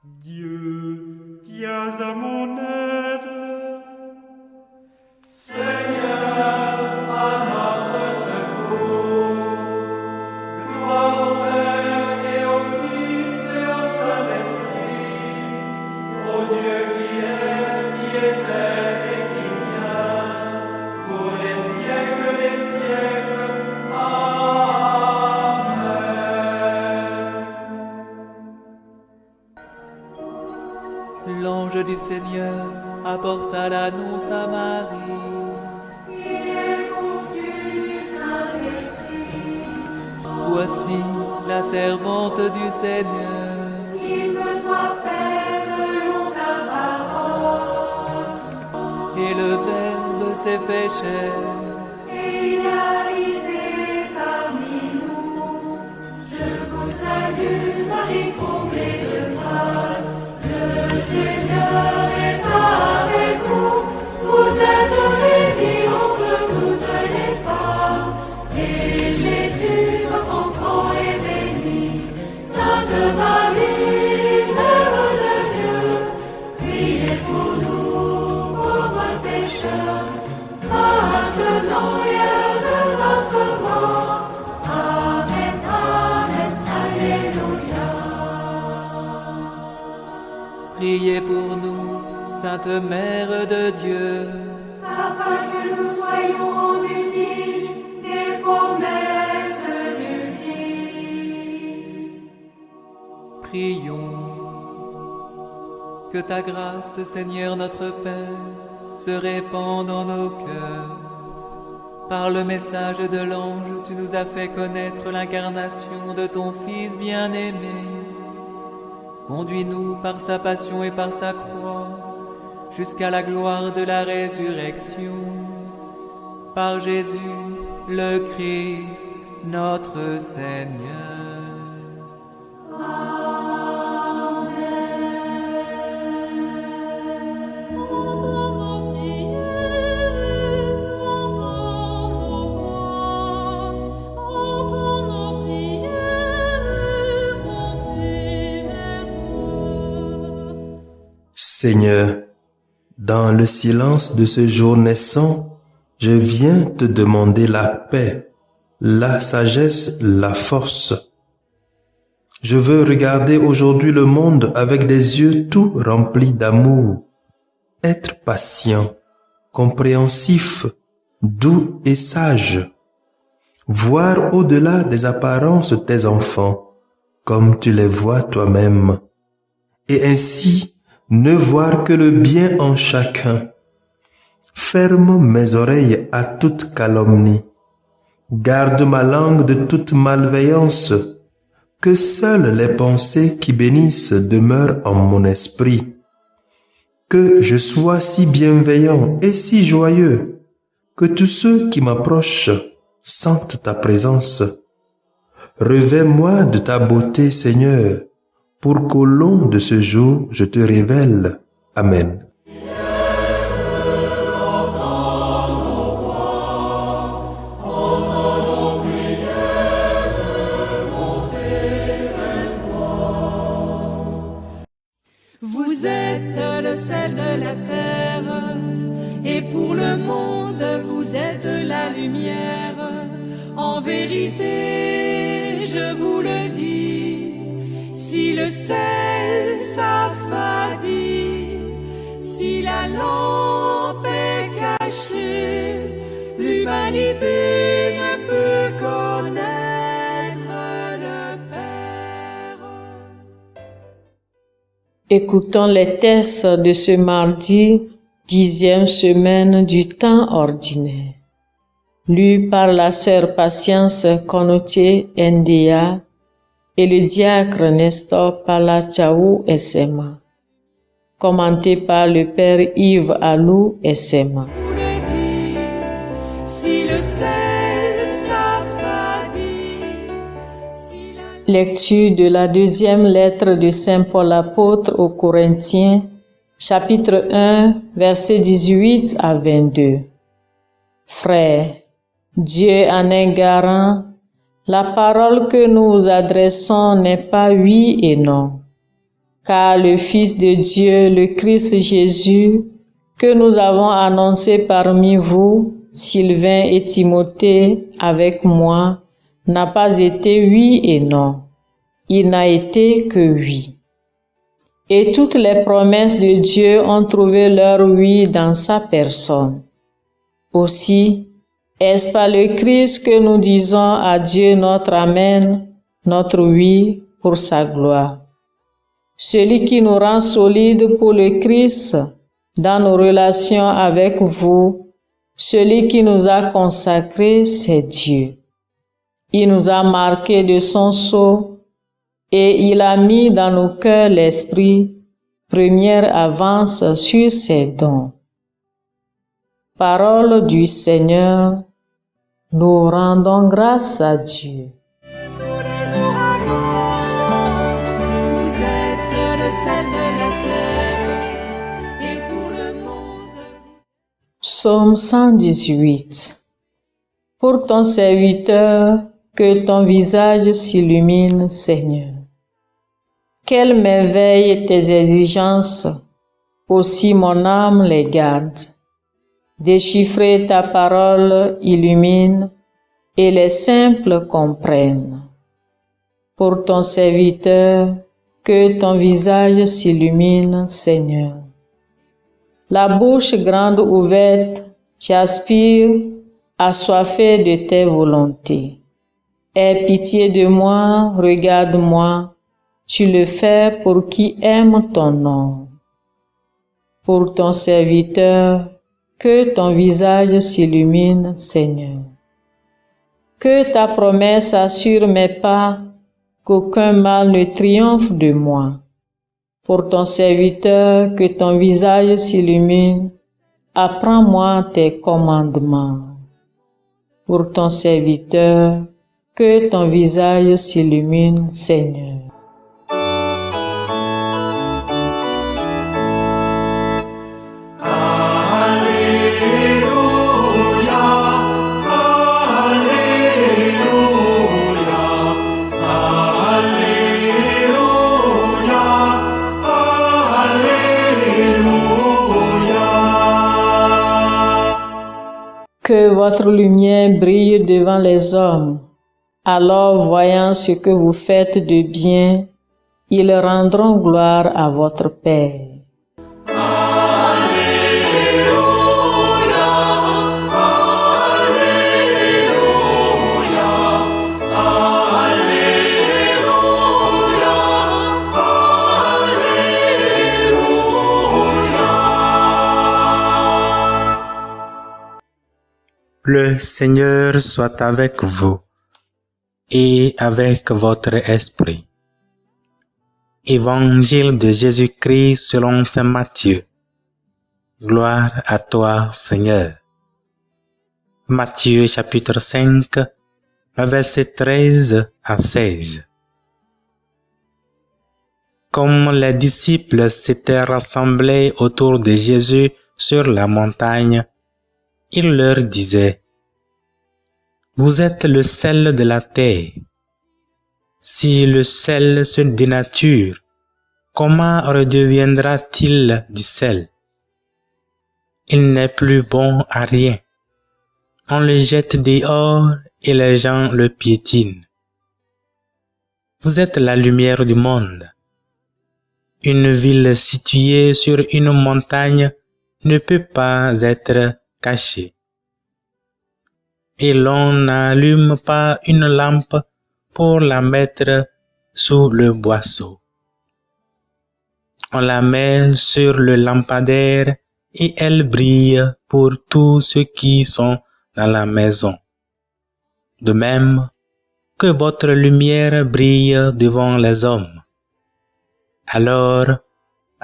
Dieu, viens à mon aide. Seigneur, à notre secours. Gloire au Père et au Fils et au Saint-Esprit, au Dieu qui était et qui vient, pour les siècles des siècles. Amen. L'ange du Seigneur apporta l'annonce à Marie. Voici la servante du Seigneur. Qu'il me soit fait selon ta parole. Et le Verbe s'est fait chair. Et il a habité parmi nous. Je vous salue, Marie, comblée de grâce. Le Seigneur est avec vous. Vous êtes bénie entre toutes les femmes. Et Jésus, votre enfant, est béni. Sainte Marie, Mère de Dieu, priez pour nous, pauvres pécheurs, maintenant et à l'heure de notre mort. Amen, Amen, Alléluia. Priez pour nous, Sainte Mère de Dieu. Afin que nous soyons rendus dignes des promesses du Christ. Prions. Que ta grâce, Seigneur notre Père, se répande en nos cœurs. Par le message de l'ange, tu nous as fait connaître l'incarnation de ton Fils bien-aimé. Conduis-nous par sa passion et par sa croix, jusqu'à la gloire de la résurrection. Par Jésus, le Christ, notre Seigneur. Seigneur, dans le silence de ce jour naissant, je viens te demander la paix, la sagesse, la force. Je veux regarder aujourd'hui le monde avec des yeux tout remplis d'amour, être patient, compréhensif, doux et sage, voir au-delà des apparences tes enfants, comme tu les vois toi-même, et ainsi ne voir que le bien en chacun. Ferme mes oreilles à toute calomnie. Garde ma langue de toute malveillance. Que seules les pensées qui bénissent demeurent en mon esprit. Que je sois si bienveillant et si joyeux, que tous ceux qui m'approchent sentent ta présence. Revêt-moi de ta beauté, Seigneur, pour qu'au long de ce jour, je te révèle. Amen. Vous êtes le sel de la terre, et pour le monde, vous êtes la lumière. En vérité, je vous le dis, si le sel s'affadit, si la lampe est cachée, l'humanité ne peut connaître le Père. Écoutons les textes de ce mardi, 10e semaine du temps ordinaire. Lu par la sœur Patience Konoté Ndia et le diacre Nestor Palachau Essema. Commenté par le père Yves Alou Essema. Vous le dit, si le sel s'affadit, si la... Lecture de la deuxième lettre de Saint Paul apôtre aux Corinthiens, chapitre 1, versets 18 à 22. Frères, Dieu en est garant, la parole que nous vous adressons n'est pas oui et non. car le Fils de Dieu, le Christ Jésus, que nous avons annoncé parmi vous, Sylvain et Timothée, avec moi, n'a pas été oui et non. Il n'a été que oui. Et toutes les promesses de Dieu ont trouvé leur oui dans sa personne. Aussi, est-ce par le Christ que nous disons à Dieu notre Amen, notre oui pour sa gloire. Celui qui nous rend solides pour le Christ dans nos relations avec vous, celui qui nous a consacrés, c'est Dieu. Il nous a marqués de son sceau et il a mis dans nos cœurs l'esprit, première avance sur ses dons. Parole du Seigneur, nous rendons grâce à Dieu. Tous les ouragans, vous êtes le sel de la terre, et pour le monde. Psaume 118. Pour ton serviteur, que ton visage s'illumine, Seigneur. Quelle merveille tes exigences, aussi mon âme les garde. Déchiffrer ta parole illumine, et les simples comprennent. Pour ton serviteur, que ton visage s'illumine, Seigneur. La bouche grande ouverte, j'aspire, assoiffé de tes volontés. Aie pitié de moi, regarde-moi, tu le fais pour qui aime ton nom. Pour ton serviteur, que ton visage s'illumine, Seigneur. Que ta promesse assure mes pas, qu'aucun mal ne triomphe de moi. Pour ton serviteur, que ton visage s'illumine, apprends-moi tes commandements. Pour ton serviteur, que ton visage s'illumine, Seigneur. Que votre lumière brille devant les hommes. Alors, voyant ce que vous faites de bien, ils rendront gloire à votre Père. Le Seigneur soit avec vous et avec votre esprit. Évangile de Jésus-Christ selon saint Matthieu. Gloire à toi, Seigneur. Matthieu chapitre 5, versets 13 à 16. Comme les disciples s'étaient rassemblés autour de Jésus sur la montagne, il leur disait: Vous êtes le sel de la terre. Si le sel se dénature, comment redeviendra-t-il du sel? Il n'est plus bon à rien. On le jette dehors et les gens le piétinent. Vous êtes la lumière du monde. Une ville située sur une montagne ne peut pas être cachée. Et l'on n'allume pas une lampe pour la mettre sous le boisseau. On la met sur le lampadaire et elle brille pour tous ceux qui sont dans la maison. De même que votre lumière brille devant les hommes. Alors,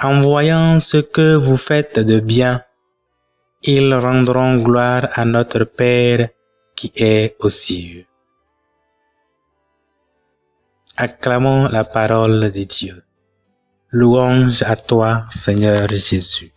en voyant ce que vous faites de bien, ils rendront gloire à notre Père qui est aux cieux. Acclamons la parole de Dieu. Louange à toi, Seigneur Jésus.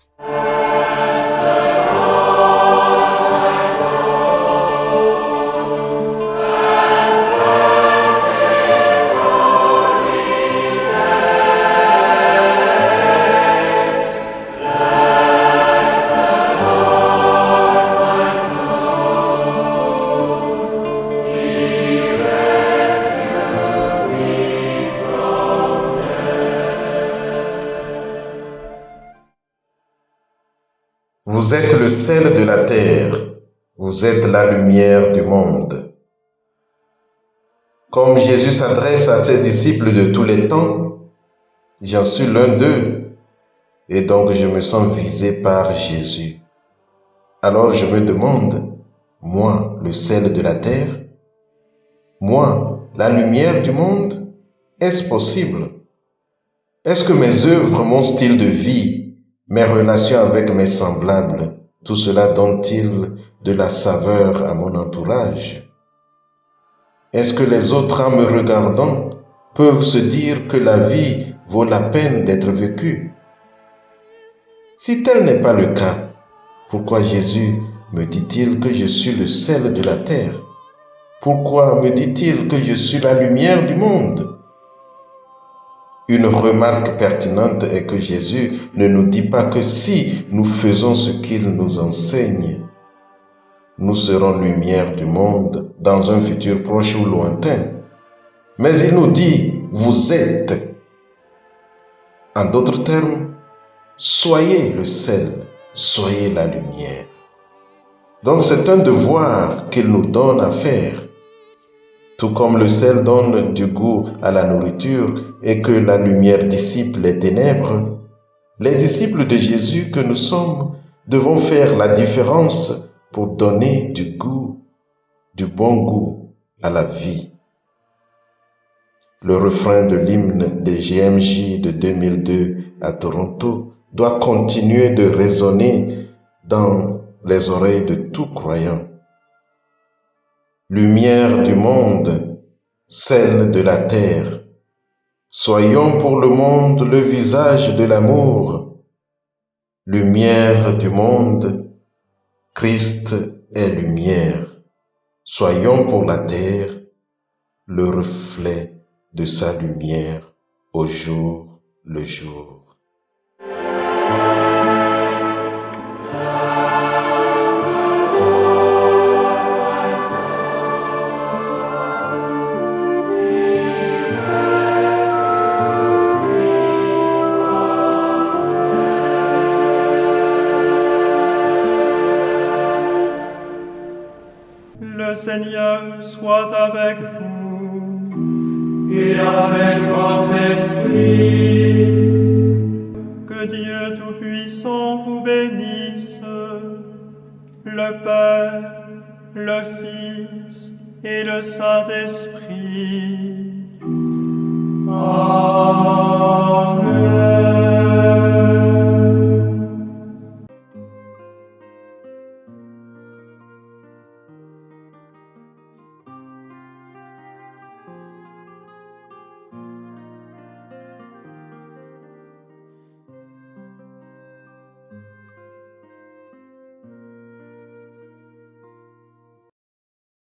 Vous êtes le sel de la terre, vous êtes la lumière du monde. Comme Jésus s'adresse à ses disciples de tous les temps, j'en suis l'un d'eux, et donc je me sens visé par Jésus. Alors je me demande, moi, le sel de la terre, moi, la lumière du monde, est-ce possible? Est-ce que mes œuvres, mon style de vie, mes relations avec mes semblables, tout cela donne-t-il de la saveur à mon entourage? Est-ce que les autres, en me regardant, peuvent se dire que la vie vaut la peine d'être vécue? Si tel n'est pas le cas, pourquoi Jésus me dit-il que je suis le sel de la terre? Pourquoi me dit-il que je suis la lumière du monde? Une remarque pertinente est que Jésus ne nous dit pas que si nous faisons ce qu'il nous enseigne, nous serons lumière du monde dans un futur proche ou lointain. Mais il nous dit, vous êtes. En d'autres termes, soyez le sel, soyez la lumière. Donc c'est un devoir qu'il nous donne à faire. Tout comme le sel donne du goût à la nourriture et que la lumière dissipe les ténèbres, les disciples de Jésus que nous sommes devons faire la différence pour donner du goût, du bon goût à la vie. Le refrain de l'hymne des GMJ de 2002 à Toronto doit continuer de résonner dans les oreilles de tout croyant. Lumière du monde, sel de la terre, soyons pour le monde le visage de l'amour. Lumière du monde, Christ est lumière. Soyons pour la terre le reflet de sa lumière au jour le jour. Le Seigneur soit avec vous. Et avec votre esprit. Que Dieu Tout-Puissant vous bénisse, le Père, le Fils et le Saint-Esprit. Amen.